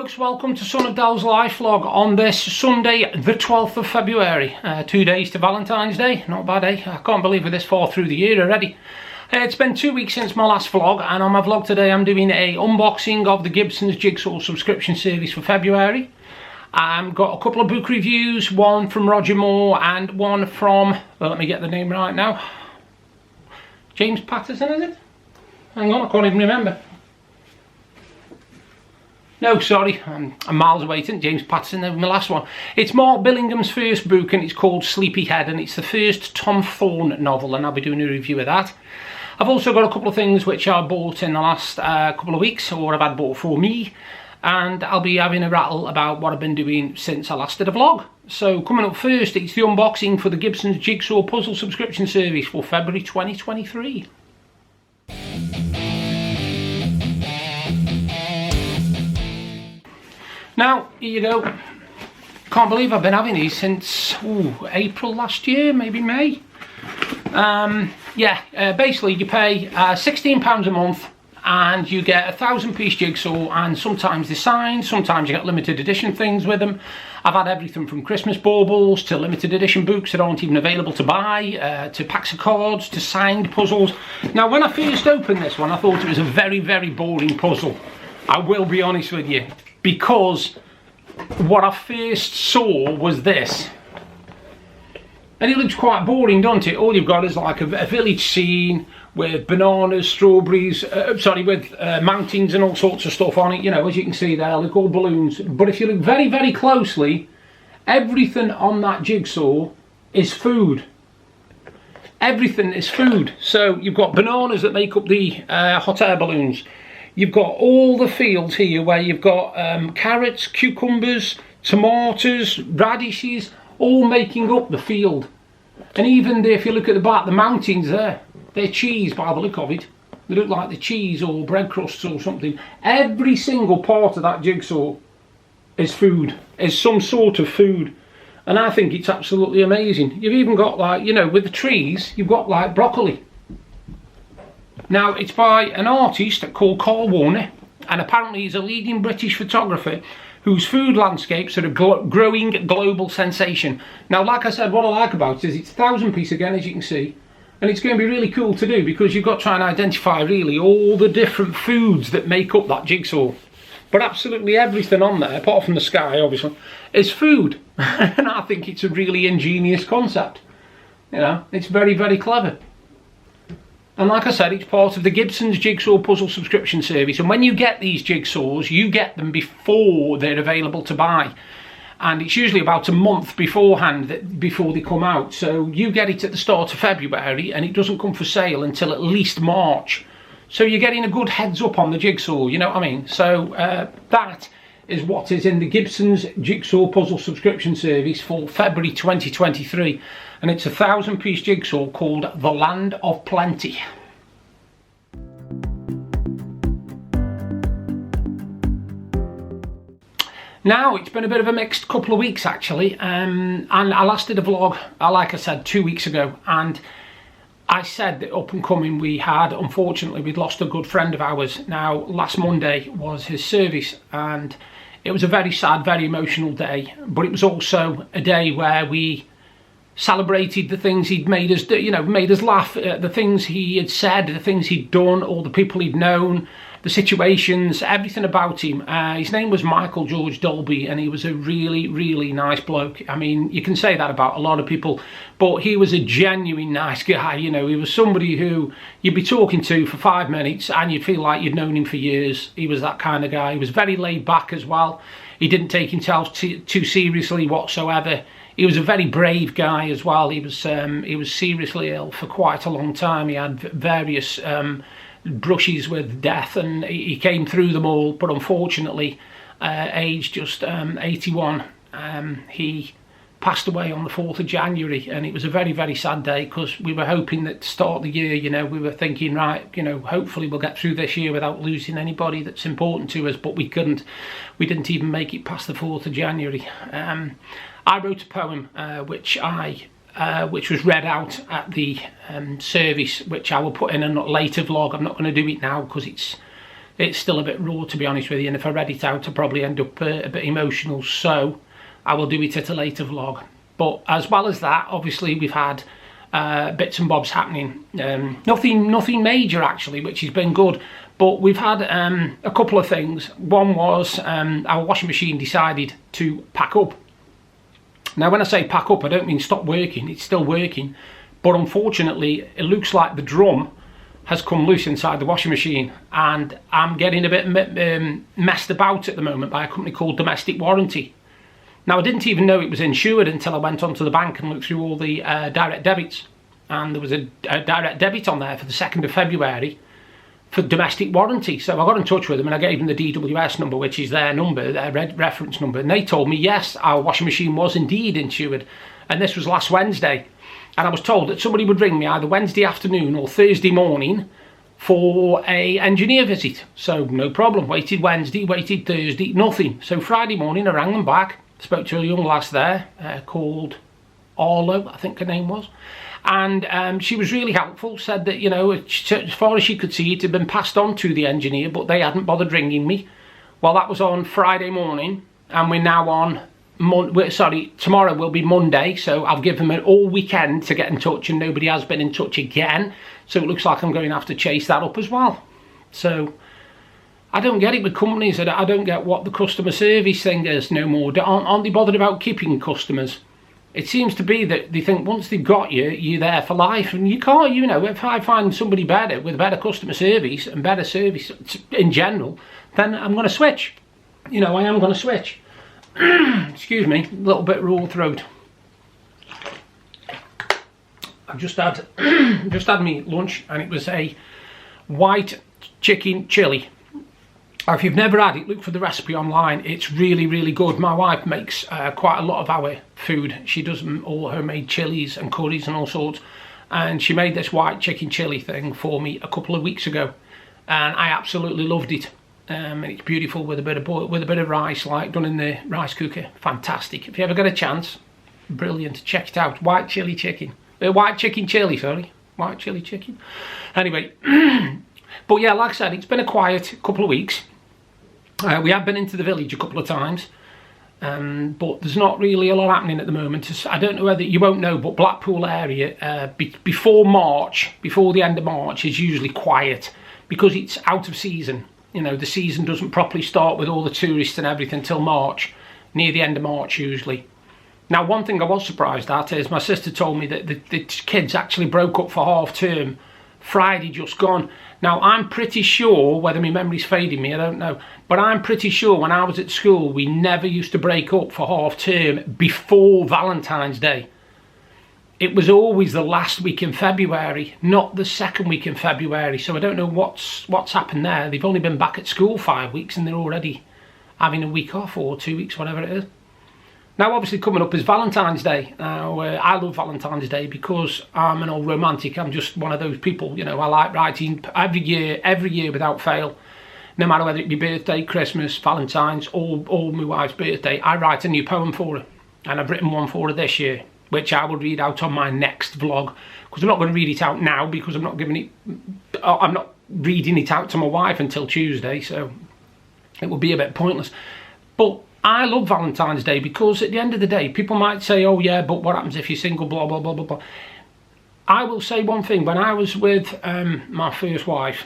folks, welcome to Sonofdel's life vlog on this Sunday the 12th of February. 2 days to Valentine's Day, not bad, eh? I can't believe we're this far through the year already. It's been 2 weeks since my last vlog, and on my vlog today I'm doing a unboxing of the Gibsons Jigsaw subscription service for February. I've got a couple of book reviews, one from Roger Moore and one from, well, let me get the name right now, James Patterson, is it? Hang on, I can't even remember. No, sorry, I'm miles away. It isn't James Patterson, that was my last one. It's Mark Billingham's first book, and it's called Sleepyhead, and it's the first Tom Thorne novel, and I'll be doing a review of that. I've also got a couple of things which I bought in the last couple of weeks, or I've had bought for me, and I'll be having a rattle about what I've been doing since I last did a vlog. So coming up first, it's the unboxing for the Gibsons Jigsaw puzzle subscription service for February 2023. Now, here you go. Can't believe I've been having these since April last year, maybe May. Basically you pay £16 a month and you get a 1,000-piece jigsaw, and sometimes they're signed, sometimes you get limited edition things with them. I've had everything from Christmas baubles to limited edition books that aren't even available to buy, to packs of cards, to signed puzzles. Now, when I first opened this one, I thought it was a very, very boring puzzle. I will be honest with you, because what I first saw was this. And it looks quite boring, doesn't it? All you've got is like a village scene with bananas, strawberries, with mountains and all sorts of stuff on it. You know, as you can see there, look, all balloons. But if you look very, very closely, everything on that jigsaw is food. Everything is food. So you've got bananas that make up the hot air balloons. You've got all the fields here where you've got carrots, cucumbers, tomatoes, radishes, all making up the field. And even if you look at the back, the mountains there, they're cheese by the look of it. They look like the cheese or bread crusts or something. Every single part of that jigsaw is food, is some sort of food. And I think it's absolutely amazing. You've even got, like, you know, with the trees, you've got like broccoli. Now, it's by an artist called Carl Warner, and apparently he's a leading British photographer whose food landscapes are a growing global sensation. Now, like I said, what I like about it is it's 1,000-piece again, as you can see, and it's going to be really cool to do because you've got to try and identify really all the different foods that make up that jigsaw. But absolutely everything on there, apart from the sky, obviously, is food. And I think it's a really ingenious concept. You know, it's very, very clever. And like I said, it's part of the Gibsons Jigsaw Puzzle subscription service. And when you get these jigsaws, you get them before they're available to buy. And it's usually about a month beforehand before they come out. So you get it at the start of February, and it doesn't come for sale until at least March. So you're getting a good heads up on the jigsaw, you know what I mean? So that is what is in the Gibsons Jigsaw Puzzle subscription service for February 2023. And it's a 1,000-piece jigsaw called The Land of Plenty. Now, it's been a bit of a mixed couple of weeks actually, and I last did a vlog, like I said, 2 weeks ago, and I said that up and coming unfortunately, we'd lost a good friend of ours. Now, last Monday was his service, and it was a very sad, very emotional day, but it was also a day where we celebrated the things he'd made us do, you know, made us laugh, the things he had said, the things he'd done, all the people he'd known, the situations, everything about him. His name was Michael George Dolby, and he was a really, really nice bloke. I mean, you can say that about a lot of people, but he was a genuine nice guy. You know, he was somebody who you'd be talking to for 5 minutes and you'd feel like you'd known him for years. He was that kind of guy. He was very laid back as well. He didn't take himself too seriously whatsoever. He was a very brave guy as well. He was seriously ill for quite a long time. He had various brushes with death, and he came through them all. But unfortunately, aged just 81, he passed away on the 4th of January, and it was a very, very sad day because we were hoping that to start the year, you know, we were thinking, right, you know, hopefully we'll get through this year without losing anybody that's important to us, but we couldn't. We didn't even make it past the 4th of January. I wrote a poem which was read out at the service, which I will put in a later vlog. I'm not going to do it now because it's it's still a bit raw, to be honest with you, and if I read it out I'll probably end up a bit emotional, so I will do it at a later vlog. But as well as that, obviously we've had bits and bobs happening, nothing major actually, which has been good, but we've had a couple of things. One was our washing machine decided to pack up. Now when I say pack up, I don't mean stop working, it's still working, but unfortunately it looks like the drum has come loose inside the washing machine, and I'm getting a bit messed about at the moment by a company called Domestic Warranty. Now I didn't even know it was insured until I went onto the bank and looked through all the direct debits, and there was a direct debit on there for the 2nd of February for domestic warranty. So I got in touch with them and I gave them the DWS number, which is their number, their reference number, and they told me yes, our washing machine was indeed insured, and this was last Wednesday. And I was told that somebody would ring me either Wednesday afternoon or Thursday morning for a engineer visit. So no problem, waited Wednesday, waited Thursday, nothing. So Friday morning I rang them back, spoke to a young lass there called Arlo, I think her name was. And she was really helpful, said that, you know, as far as she could see, it had been passed on to the engineer, but they hadn't bothered ringing me. Well, that was on Friday morning, and we're now on tomorrow will be Monday, so I've given them all weekend to get in touch, and nobody has been in touch again, so it looks like I'm going to have to chase that up as well. So I don't get it with companies. I don't get what the customer service thing is no more. Aren't they bothered about keeping customers? It seems to be that they think once they've got you, you're there for life, and you can't, you know, if I find somebody better with better customer service and better service in general, then I'm going to switch. You know, I am going to switch. Excuse me, a little bit raw throat. I've just had me lunch, and it was a white chicken chili. If you've never had it, look for the recipe online. It's really, really good. My wife makes quite a lot of our food. She does all homemade chilies and curries and all sorts, and she made this white chicken chili thing for me a couple of weeks ago, and I absolutely loved it. And it's beautiful with a bit of rice, like done in the rice cooker. Fantastic. If you ever get a chance, brilliant. Check it out. White chili chicken. White chicken chili, sorry. White chili chicken. Anyway, but yeah, like I said, it's been a quiet couple of weeks. We have been into the village a couple of times, but there's not really a lot happening at the moment. I don't know whether you won't know, but Blackpool area before March, before the end of March, is usually quiet because it's out of season. You know, the season doesn't properly start with all the tourists and everything till March, near the end of March usually. Now, one thing I was surprised at is my sister told me that the kids actually broke up for half term Friday just gone. Now, I'm pretty sure, whether my memory's fading me, I don't know, but I'm pretty sure when I was at school, we never used to break up for half term before Valentine's Day. It was always the last week in February, not the second week in February. So I don't know what's happened there. They've only been back at school 5 weeks and they're already having a week off, or 2 weeks, whatever it is. Now, obviously coming up is Valentine's Day. Now, I love Valentine's Day because I'm an old romantic. I'm just one of those people, you know, I like writing every year without fail. No matter whether it be birthday, Christmas, Valentine's, or my wife's birthday, I write a new poem for her. And I've written one for her this year, which I will read out on my next vlog, because I'm not going to read it out now because I'm not reading it out to my wife until Tuesday, so it would be a bit pointless. But I love Valentine's Day because at the end of the day, people might say, oh yeah, but what happens if you're single, blah, blah, blah, blah, blah. I will say one thing. When I was with my first wife,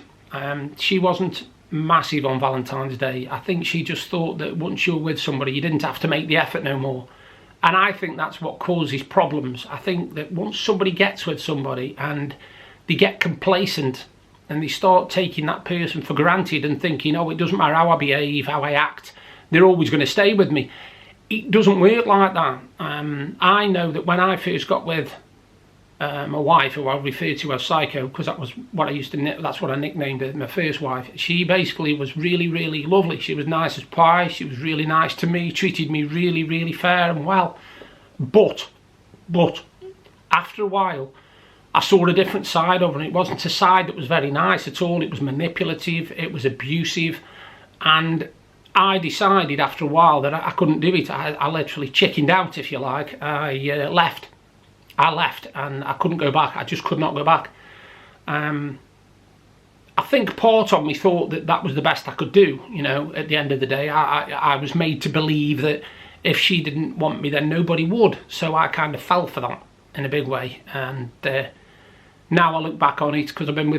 she wasn't massive on Valentine's Day. I think she just thought that once you're with somebody, you didn't have to make the effort no more. And I think that's what causes problems. I think that once somebody gets with somebody and they get complacent and they start taking that person for granted and thinking, oh, it doesn't matter how I behave, how I act, they're always going to stay with me. It doesn't work like that. I know that when I first got with my wife, who I'll refer to as Psycho, because that was what I used to, that's what I nicknamed her, my first wife. She basically was really, really lovely. She was nice as pie. She was really nice to me, treated me really, really fair and well. But after a while, I saw a different side of her, and it wasn't a side that was very nice at all. It was manipulative, it was abusive, and I decided after a while that I couldn't do it. I literally chickened out, if you like. I left and I couldn't go back. I just could not go back. I think part of me thought that that was the best I could do, you know. At the end of the day, I was made to believe that if she didn't want me, then nobody would. So I kind of fell for that in a big way. And now I look back on it, because I've been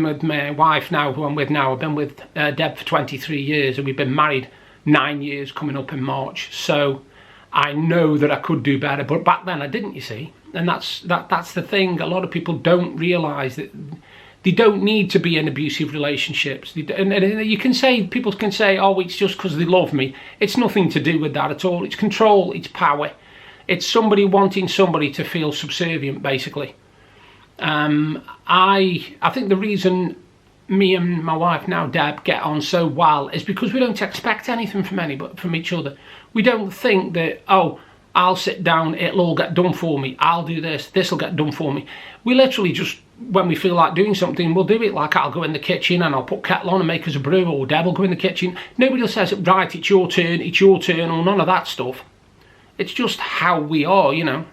with my wife now, who I'm with now. I've been with Deb for 23 years, and we've been married 9 years coming up in March. So I know that I could do better, but back then I didn't, you see. And that's the thing. A lot of people don't realise that they don't need to be in abusive relationships. And you can say, people can say, oh, it's just because they love me. It's nothing to do with that at all. It's control, it's power. It's somebody wanting somebody to feel subservient, basically. I think the reason me and my wife now, Deb, get on so well is because we don't expect anything from each other. We don't think that, oh, I'll sit down, it'll all get done for me. I'll do this, this'll get done for me. We literally just, when we feel like doing something, we'll do it. Like, I'll go in the kitchen and I'll put kettle on and make us a brew, or Deb will go in the kitchen. Nobody says, right, it's your turn, or none of that stuff. It's just how we are, you know.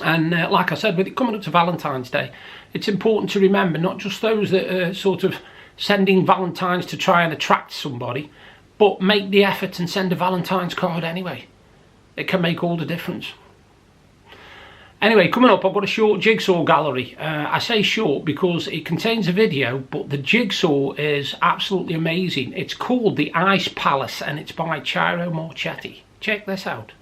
And like I said, with it coming up to Valentine's Day, it's important to remember not just those that are sort of sending Valentines to try and attract somebody, but make the effort and send a Valentine's card anyway. It can make all the difference. Anyway, coming up, I've got a short jigsaw gallery. I say short because it contains a video, but the jigsaw is absolutely amazing. It's called The Ice Palace, and it's by Ciro Marchetti. Check this out.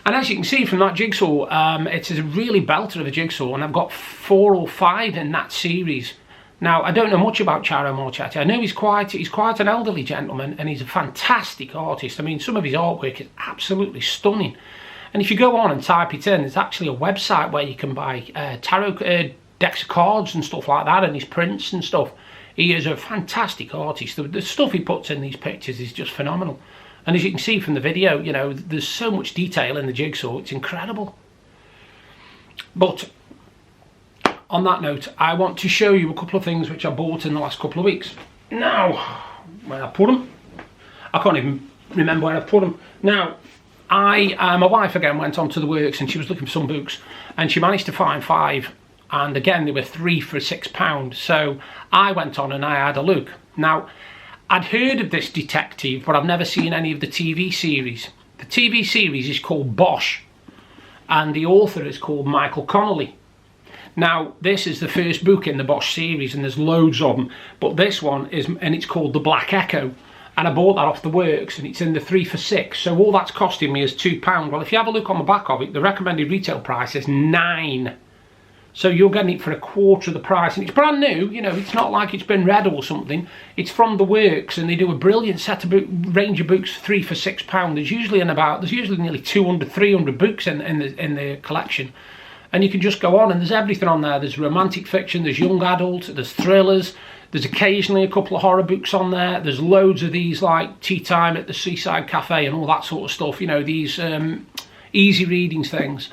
And as you can see from that jigsaw, it's a really belter of a jigsaw, and I've got 4 or 5 in that series. Now, I don't know much about Ciro Marchetti. I know he's quite an elderly gentleman, and he's a fantastic artist. I mean, some of his artwork is absolutely stunning. And if you go on and type it in, there's actually a website where you can buy tarot decks of cards and stuff like that, and his prints and stuff. He is a fantastic artist. The stuff he puts in these pictures is just phenomenal. And as you can see from the video, you know, there's so much detail in the jigsaw, it's incredible. But on that note, I want to show you a couple of things which I bought in the last couple of weeks. Now, where I put them? I can't even remember where I put them. Now, my wife again went on to the works, and she was looking for some books, and she managed to find 5. And again, they were 3 for £6. So I went on and I had a look. Now, I'd heard of this detective, but I've never seen any of the TV series. The TV series is called Bosch, and the author is called Michael Connolly. Now, this is the first book in the Bosch series, and there's loads of them, but this one is, and it's called The Black Echo, and I bought that off the works, and it's in the 3 for £6, so all that's costing me is £2. Well, if you have a look on the back of it, the recommended retail price is £9. So you're getting it for a quarter of the price, and it's brand new. You know, it's not like it's been read or something. It's from the works, and they do a brilliant set of range of books, 3 for £6. There's usually nearly 200, 300 books in the collection, and you can just go on, and there's everything on there. There's romantic fiction, there's young adult, there's thrillers, There's occasionally a couple of horror books on there. There's loads of these like Tea Time at the Seaside Cafe and all that sort of stuff, you know, these easy reading things.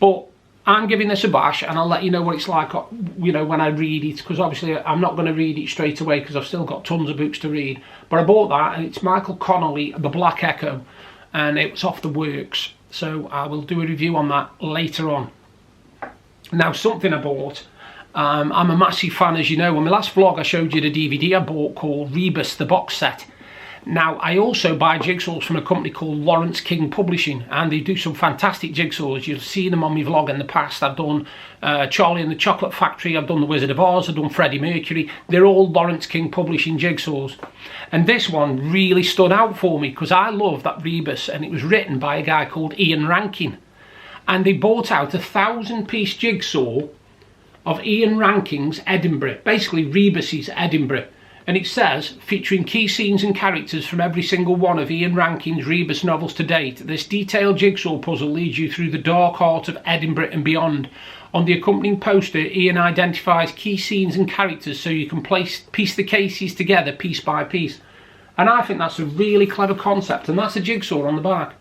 But I'm giving this a bash, and I'll let you know what it's like, you know, when I read it, because obviously I'm not going to read it straight away because I've still got tons of books to read. But I bought that, and it's Michael Connolly, The Black Echo, and it's off the works. So I will do a review on that later on. Now, something I bought. I'm a massive fan, as you know. On my last vlog, I showed you the DVD I bought called Rebus, the box set. Now, I also buy jigsaws from a company called Lawrence King Publishing, and they do some fantastic jigsaws. You've seen them on my vlog in the past. I've done Charlie and the Chocolate Factory, I've done The Wizard of Oz, I've done Freddie Mercury. They're all Lawrence King Publishing jigsaws. And this one really stood out for me because I love that Rebus, and it was written by a guy called Ian Rankin. And they bought out a 1,000-piece jigsaw of Ian Rankin's Edinburgh, basically Rebus's Edinburgh. And it says, featuring key scenes and characters from every single one of Ian Rankin's Rebus novels to date, this detailed jigsaw puzzle leads you through the dark heart of Edinburgh and beyond. On the accompanying poster, Ian identifies key scenes and characters so you can piece the cases together piece by piece. And I think that's a really clever concept, and that's a jigsaw on the back.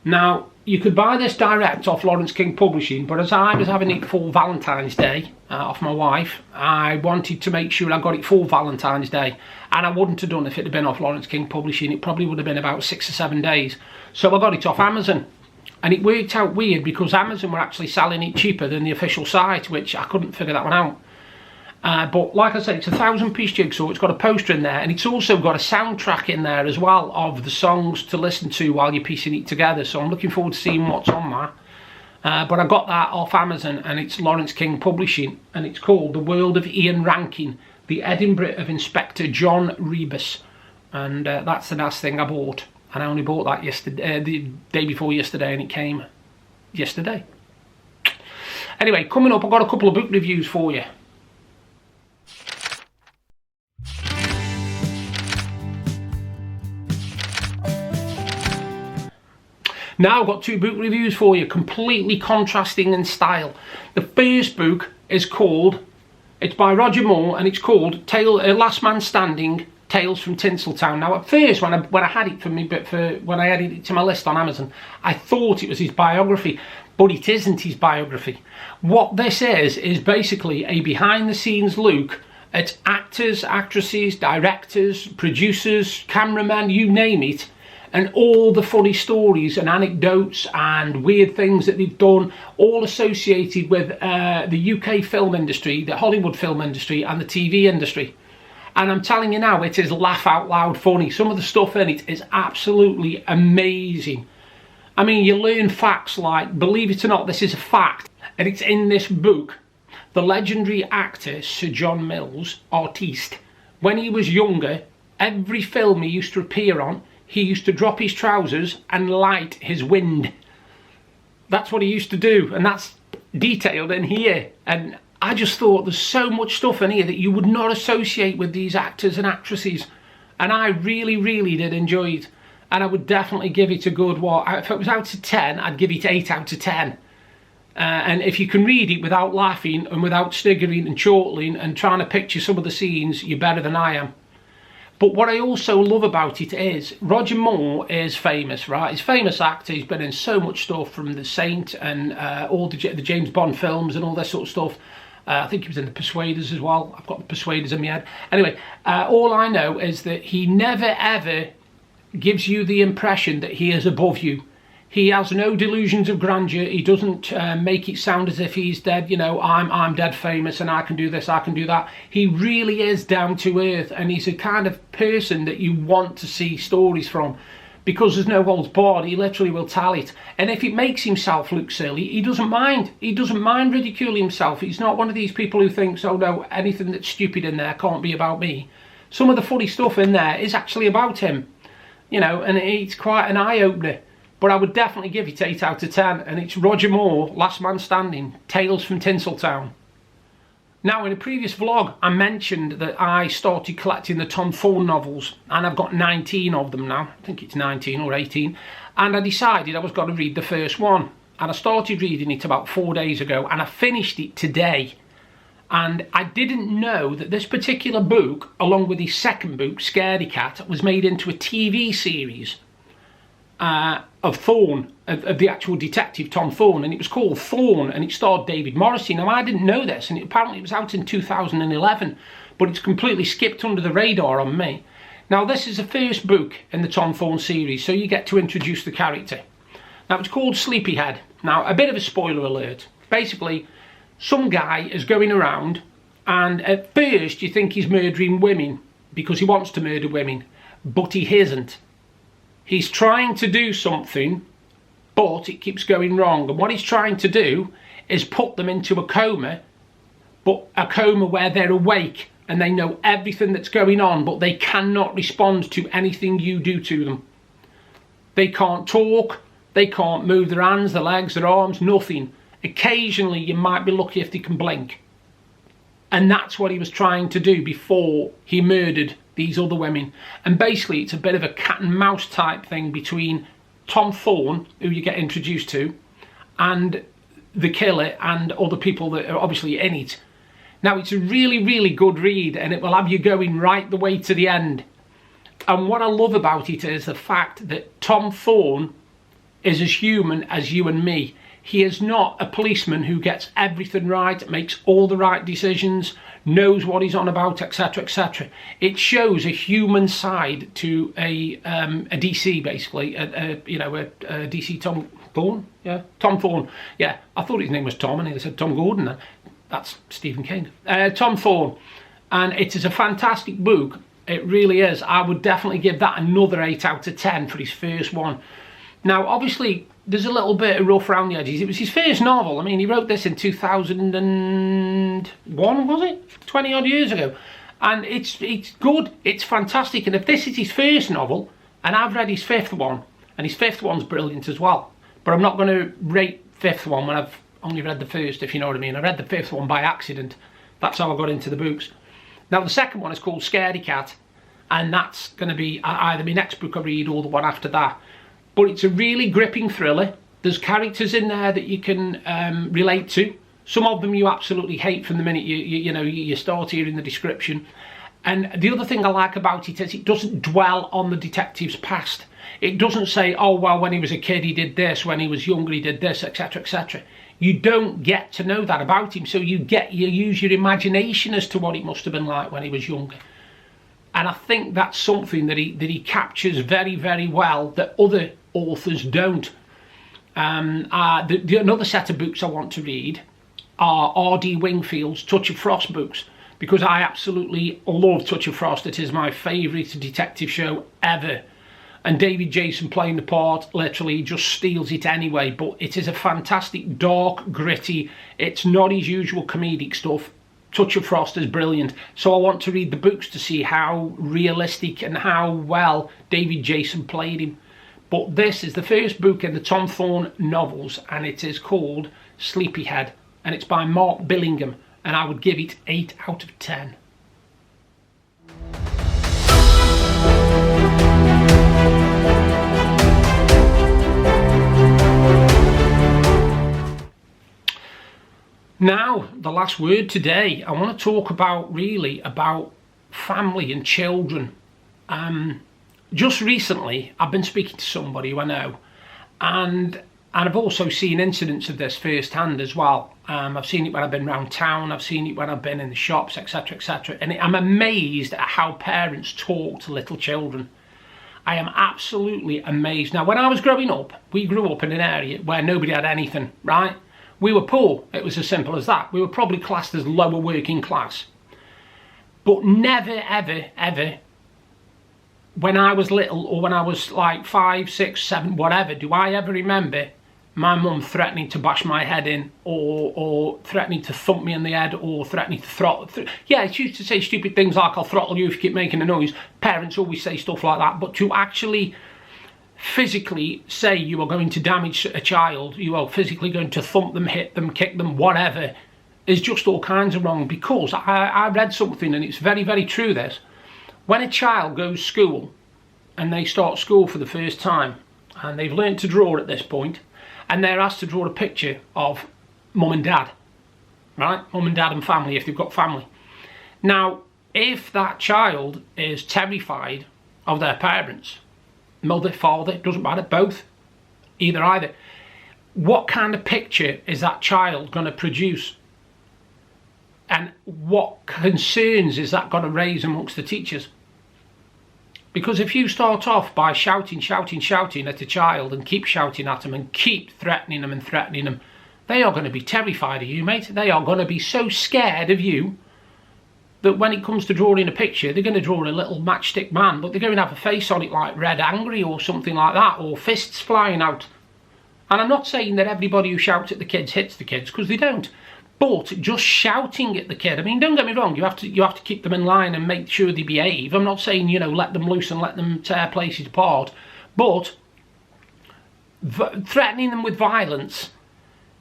Now, you could buy this direct off Lawrence King Publishing, but as I was having it for Valentine's Day off my wife, I wanted to make sure I got it for Valentine's Day, and I wouldn't have done if it had been off Lawrence King Publishing. It probably would have been about 6 or 7 days. So I got it off Amazon, and it worked out weird because Amazon were actually selling it cheaper than the official site, which I couldn't figure that one out. But like I said, it's a 1,000-piece jigsaw. It's got a poster in there, and it's also got a soundtrack in there as well of the songs to listen to while you're piecing it together. So I'm looking forward to seeing what's on that. But I got that off Amazon, and it's Lawrence King Publishing, and it's called The World of Ian Rankin, The Edinburgh of Inspector John Rebus. And that's the last thing I bought. And I only bought that yesterday, the day before yesterday, and it came yesterday. Anyway, coming up, I've got a couple of book reviews for you. Now I've got 2 book reviews for you, completely contrasting in style. The first book is it's by Roger Moore, and it's called Last Man Standing, Tales from Tinseltown. Now at first, when I had it when I added it to my list on Amazon, I thought it was his biography, but it isn't his biography. What this is basically a behind-the-scenes look at actors, actresses, directors, producers, cameramen, you name it, and all the funny stories and anecdotes and weird things that they've done, all associated with the UK film industry, the Hollywood film industry, and the TV industry. And I'm telling you now, it is laugh out loud funny. Some of the stuff in it is absolutely amazing. I mean, you learn facts like, believe it or not, this is a fact, and it's in this book. The legendary actor Sir John Mills, artiste, when he was younger, every film he used to appear on, he used to drop his trousers and light his wind. That's what he used to do, and that's detailed in here. And I just thought there's so much stuff in here that you would not associate with these actors and actresses. And I really, really did enjoy it. And I would definitely give it a good, if it was out of 10, I'd give it 8 out of 10. And if you can read it without laughing and without sniggering and chortling and trying to picture some of the scenes, you're better than I am. But what I also love about it is Roger Moore is famous, right? He's a famous actor. He's been in so much stuff, from The Saint and all the James Bond films and all that sort of stuff. I think he was in The Persuaders as well. I've got The Persuaders in my head. Anyway, all I know is that he never ever gives you the impression that he is above you. He has no delusions of grandeur. He doesn't make it sound as if he's dead, you know, I'm dead famous and I can do this, I can do that. He really is down to earth, and he's a kind of person that you want to see stories from, because there's no holds barred. He literally will tell it. And if it makes himself look silly, he doesn't mind. He doesn't mind ridiculing himself. He's not one of these people who thinks, oh no, anything that's stupid in there can't be about me. Some of the funny stuff in there is actually about him, you know, and it's quite an eye-opener. But I would definitely give it 8 out of 10, and it's Roger Moore, Last Man Standing, Tales from Tinseltown. Now, in a previous vlog, I mentioned that I started collecting the Tom Thorne novels, and I've got 19 of them now. I think it's 19 or 18. And I decided I was going to read the first one. And I started reading it about 4 days ago, and I finished it today. And I didn't know that this particular book, along with his second book, Scaredy Cat, was made into a TV series of Thorne, of the actual detective Tom Thorne, and it was called Thorne, and it starred David Morrissey. Now, I didn't know this, and apparently it was out in 2011, but it's completely skipped under the radar on me. Now, this is the first book in the Tom Thorne series, so you get to introduce the character. Now, it's called Sleepyhead. Now, a bit of a spoiler alert. Basically, some guy is going around, and at first you think he's murdering women because he wants to murder women, but he isn't. He's trying to do something, but it keeps going wrong. And what he's trying to do is put them into a coma, but a coma where they're awake and they know everything that's going on, but they cannot respond to anything you do to them. They can't talk, they can't move their hands, their legs, their arms, nothing. Occasionally you might be lucky if they can blink. And that's what he was trying to do before he murdered these other women. And basically it's a bit of a cat and mouse type thing between Tom Thorne, who you get introduced to, and the killer and other people that are obviously in it. Now, it's a really, really good read, and it will have you going right the way to the end. And what I love about it is the fact that Tom Thorne is as human as you and me. He is not a policeman who gets everything right, makes all the right decisions, knows what he's on about, etc., etc. It shows a human side to a DC, basically, a DC Tom Thorne, yeah, Tom Thorne, yeah. I thought his name was Tom, and he said Tom Gordon. Then that's Stephen King. Tom Thorne, and it is a fantastic book. It really is. I would definitely give that another 8 out of 10 for his first one. Now, obviously, there's a little bit of rough around the edges. It was his first novel. I mean, he wrote this in 2001, was it? 20 odd years ago. And it's good. It's fantastic. And if this is his first novel, and I've read his fifth one, and his fifth one's brilliant as well. But I'm not going to rate fifth one when I've only read the first, if you know what I mean. I read the fifth one by accident. That's how I got into the books. Now, the second one is called Scaredy Cat, and that's going to be either my next book I read or the one after that. But it's a really gripping thriller. There's characters in there that you can relate to. Some of them you absolutely hate from the minute you start hearing the description. And the other thing I like about it is it doesn't dwell on the detective's past. It doesn't say, oh, well, when he was a kid he did this, when he was younger he did this, etc., etc. You don't get to know that about him, so you use your imagination as to what it must have been like when he was younger. And I think that's something that he captures very, very well that other authors don't. Another set of books I want to read are R.D. Wingfield's Touch of Frost books, because I absolutely love Touch of Frost. It is my favourite detective show ever. And David Jason playing the part literally just steals it anyway. But it is a fantastic, dark, gritty, it's not his usual comedic stuff. Touch of Frost is brilliant. So I want to read the books to see how realistic and how well David Jason played him. But this is the first book in the Tom Thorne novels, and it is called Sleepyhead, and it's by Mark Billingham, and I would give it 8 out of 10. Now, the last word today, I want to talk about family and children. Just recently, I've been speaking to somebody who I know, and I've also seen incidents of this firsthand as well. I've seen it when I've been around town, I've seen it when I've been in the shops, etc., etc. And I'm amazed at how parents talk to little children. I am absolutely amazed. Now, when I was growing up, we grew up in an area where nobody had anything, right? We were poor, it was as simple as that. We were probably classed as lower working class. But never, ever, ever, when I was little, or when I was like 5, 6, 7, whatever, do I ever remember my mum threatening to bash my head in, or threatening to thump me in the head, or threatening to throttle. Yeah, she used to say stupid things like, I'll throttle you if you keep making a noise. Parents always say stuff like that, but to actually physically say you are going to damage a child, you are physically going to thump them, hit them, kick them, whatever, is just all kinds of wrong. Because I read something, and it's very, very true this. When a child goes to school, and they start school for the first time, and they've learned to draw at this point, and they're asked to draw a picture of mum and dad, right? Mum and dad and family, if they've got family. Now, if that child is terrified of their parents, mother, father, doesn't matter, both, either, what kind of picture is that child going to produce? And what concerns is that going to raise amongst the teachers? Because if you start off by shouting at a child and keep shouting at them and keep threatening them, they are going to be terrified of you, mate. They are going to be so scared of you that when it comes to drawing a picture, they're going to draw a little matchstick man, but they're going to have a face on it like red angry or something like that, or fists flying out. And I'm not saying that everybody who shouts at the kids hits the kids, because they don't. But just shouting at the kid, I mean, don't get me wrong, you have to keep them in line and make sure they behave. I'm not saying, you know, let them loose and let them tear places apart. But threatening them with violence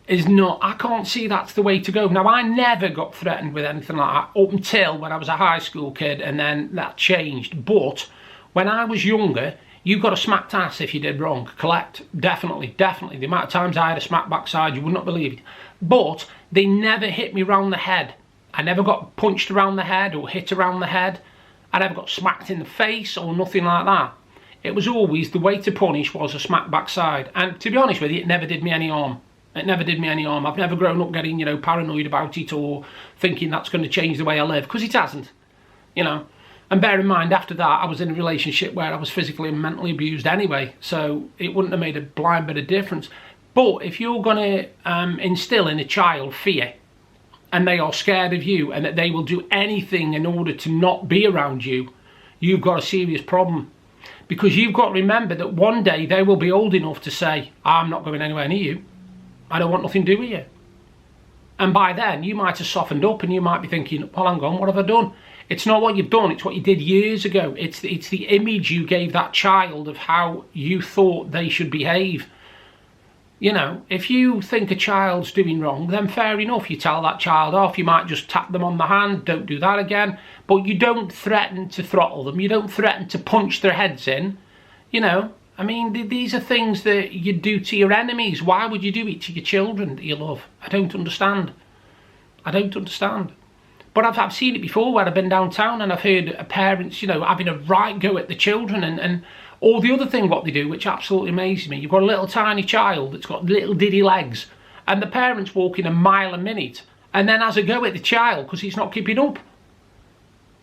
is not, I can't see that's the way to go. Now, I never got threatened with anything like that up until when I was a high school kid, and then that changed. But when I was younger, you got a smacked ass if you did wrong. Collect, definitely. The amount of times I had a smack backside, you would not believe it. But they never hit me round the head. I never got punched around the head or hit around the head. I never got smacked in the face or nothing like that. It was always the way to punish was a smack backside. And to be honest with you, it never did me any harm. It never did me any harm. I've never grown up getting, you know, paranoid about it or thinking that's going to change the way I live, because it hasn't, you know. And bear in mind, after that, I was in a relationship where I was physically and mentally abused anyway, so it wouldn't have made a blind bit of difference. But if you're going to instill in a child fear, and they are scared of you, and that they will do anything in order to not be around you, you've got a serious problem. Because you've got to remember that one day they will be old enough to say, I'm not going anywhere near you. I don't want nothing to do with you. And by then, you might have softened up and you might be thinking, well, hang on, what have I done? It's not what you've done, it's what you did years ago. It's the image you gave that child of how you thought they should behave. You know, if you think a child's doing wrong, then fair enough, you tell that child off. You might just tap them on the hand, don't do that again. But you don't threaten to throttle them. You don't threaten to punch their heads in. You know, I mean, these are things that you do to your enemies. Why would you do it to your children that you love? I don't understand. I don't understand. But I've seen it before where I've been downtown and I've heard parents, you know, having a right go at the children and all the other thing what they do, which absolutely amazes me. You've got a little tiny child that's got little diddy legs and the parents walking a mile a minute and then has a go at the child because he's not keeping up.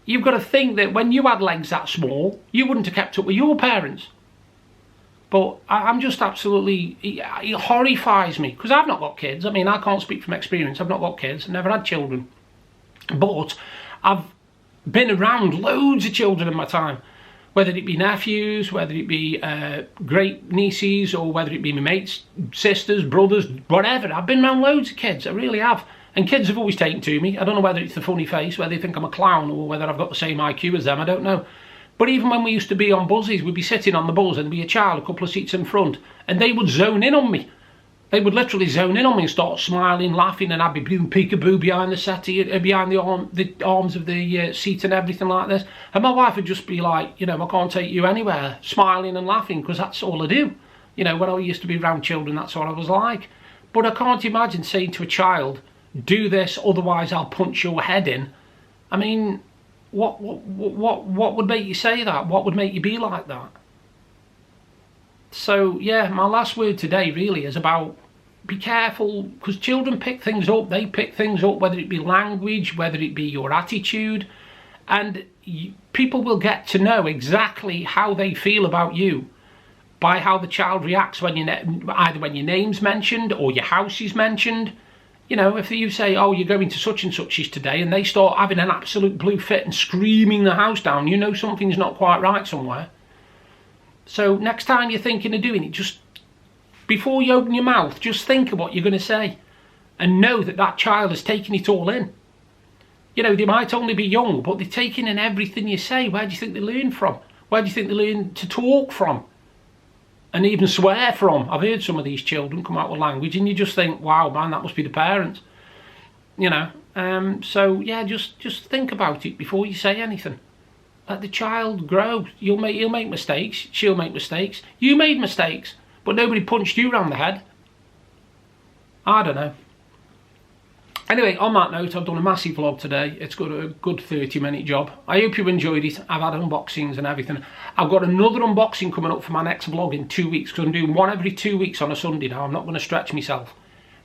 You've got to think that when you had legs that small, you wouldn't have kept up with your parents. But I'm just absolutely, it horrifies me because I've not got kids. I mean, I can't speak from experience. I've not got kids. I've never had children. But I've been around loads of children in my time, whether it be nephews, whether it be great nieces, or whether it be my mates, sisters, brothers, whatever. I've been around loads of kids, I really have. And kids have always taken to me. I don't know whether it's the funny face, whether they think I'm a clown, or whether I've got the same IQ as them, I don't know. But even when we used to be on buses, we'd be sitting on the bus and there'd be a child a couple of seats in front, and they would zone in on me. They would literally zone in on me and start smiling, laughing, and I'd be doing peekaboo behind the settee, behind the arms of the seat and everything like this. And my wife would just be like, you know, I can't take you anywhere, smiling and laughing, because that's all I do. You know, when I used to be around children, that's what I was like. But I can't imagine saying to a child, do this, otherwise I'll punch your head in. I mean, what would make you say that? What would make you be like that? So yeah, my last word today really is about be careful, because children pick things up. They pick things up, whether it be language, whether it be your attitude, and people will get to know exactly how they feel about you by how the child reacts when either when your name's mentioned or your house is mentioned. You know, if you say, oh, you're going to such and such's today, and they start having an absolute blue fit and screaming the house down, you know something's not quite right somewhere. So next time you're thinking of doing it, just before you open your mouth, just think of what you're going to say and know that that child is taking it all in. You know, they might only be young, but they're taking in everything you say. Where do you think they learn from? Where do you think they learn to talk from? And even swear from? I've heard some of these children come out with language and you just think, wow, man, that must be the parents. You know, so yeah, just think about it before you say anything. Let the child grow. He'll make mistakes. She'll make mistakes. You made mistakes, but nobody punched you around the head. I don't know. Anyway, on that note, I've done a massive vlog today. It's got a good 30-minute job. I hope you enjoyed it. I've had unboxings and everything. I've got another unboxing coming up for my next vlog in 2 weeks, because I'm doing one every 2 weeks on a Sunday now. I'm not going to stretch myself.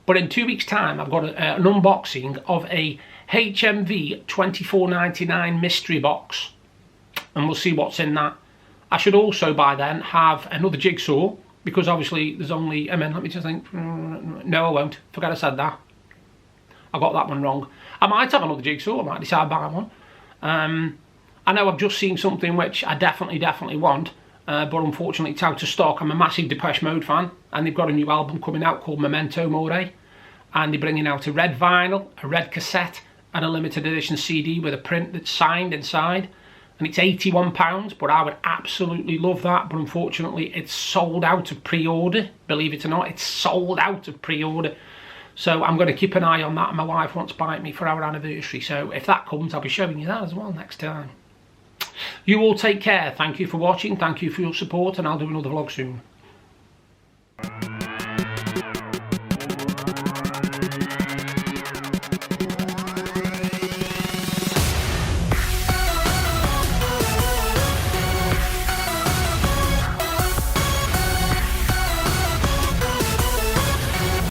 But in 2 weeks' time, I've got an unboxing of a HMV 24.99 mystery box. And we'll see what's in that. I should also, by then, have another Jigsaw, because obviously there's only... I mean, let me just think. No, I won't. Forget I said that. I got that one wrong. I might have another Jigsaw. I might decide to buy one. I know I've just seen something which I definitely want, but unfortunately it's out of stock. I'm a massive Depeche Mode fan, and they've got a new album coming out called Memento Mori, and they're bringing out a red vinyl, a red cassette, and a limited edition CD with a print that's signed inside, and it's £81, but I would absolutely love that. But unfortunately it's sold out of pre-order. Believe it or not, it's sold out of pre-order. So I'm going to keep an eye on that, and my wife wants to buy it me for our anniversary. So if that comes, I'll be showing you that as well next time. You all take care. Thank you for watching. Thank you for your support, and I'll do another vlog soon.